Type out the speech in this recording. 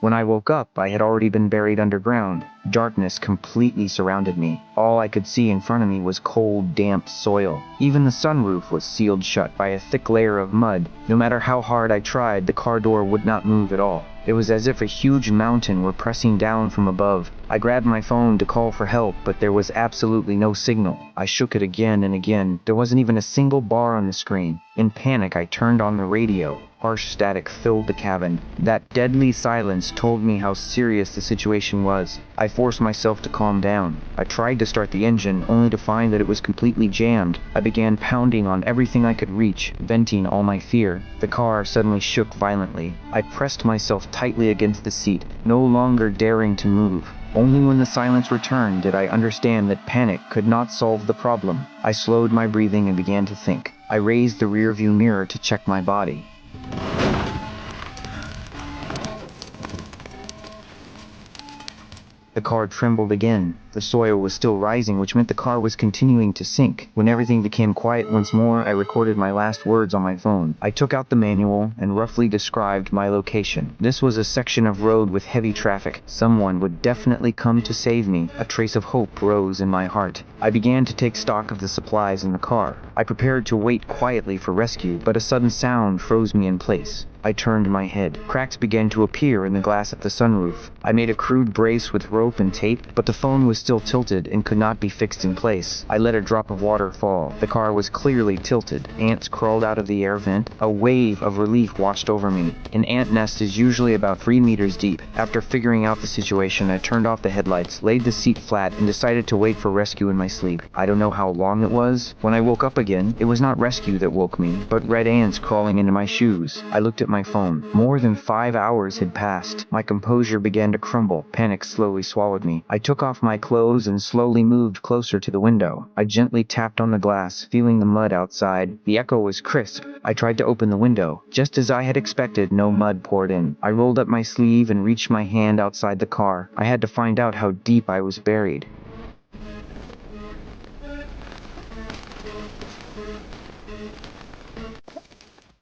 When I woke up, I had already been buried underground. Darkness completely surrounded me. All I could see in front of me was cold, damp soil. Even the sunroof was sealed shut by a thick layer of mud. No matter how hard I tried, the car door would not move at all. It was as if a huge mountain were pressing down from above. I grabbed my phone to call for help, but there was absolutely no signal. I shook it again and again. There wasn't even a single bar on the screen. In panic, I turned on the radio. Harsh static filled the cabin. That deadly silence told me how serious the situation was. I forced myself to calm down. I tried to start the engine, only to find that it was completely jammed. I began pounding on everything I could reach, venting all my fear. The car suddenly shook violently. I pressed myself tightly against the seat, no longer daring to move. Only when the silence returned did I understand that panic could not solve the problem. I slowed my breathing and began to think. I raised the rearview mirror to check my body. The car trembled again. The soil was still rising, which meant the car was continuing to sink. When everything became quiet once more, I recorded my last words on my phone. I took out the manual and roughly described my location. This was a section of road with heavy traffic. Someone would definitely come to save me. A trace of hope rose in my heart. I began to take stock of the supplies in the car. I prepared to wait quietly for rescue, but a sudden sound froze me in place. I turned my head. Cracks began to appear in the glass of the sunroof. I made a crude brace with rope and tape, but the phone was still tilted and could not be fixed in place. I let a drop of water fall. The car was clearly tilted. Ants crawled out of the air vent. A wave of relief washed over me. An ant nest is usually about 3 meters deep. After figuring out the situation, I turned off the headlights, laid the seat flat, and decided to wait for rescue in my sleep. I don't know how long it was. When I woke up again, it was not rescue that woke me, but red ants crawling into my shoes. I looked at my phone. More than 5 hours had passed. My composure began to crumble. Panic slowly swallowed me. I took off my clothes and slowly moved closer to the window. I gently tapped on the glass, feeling the mud outside. The echo was crisp. I tried to open the window. Just as I had expected, no mud poured in. I rolled up my sleeve and reached my hand outside the car. I had to find out how deep I was buried.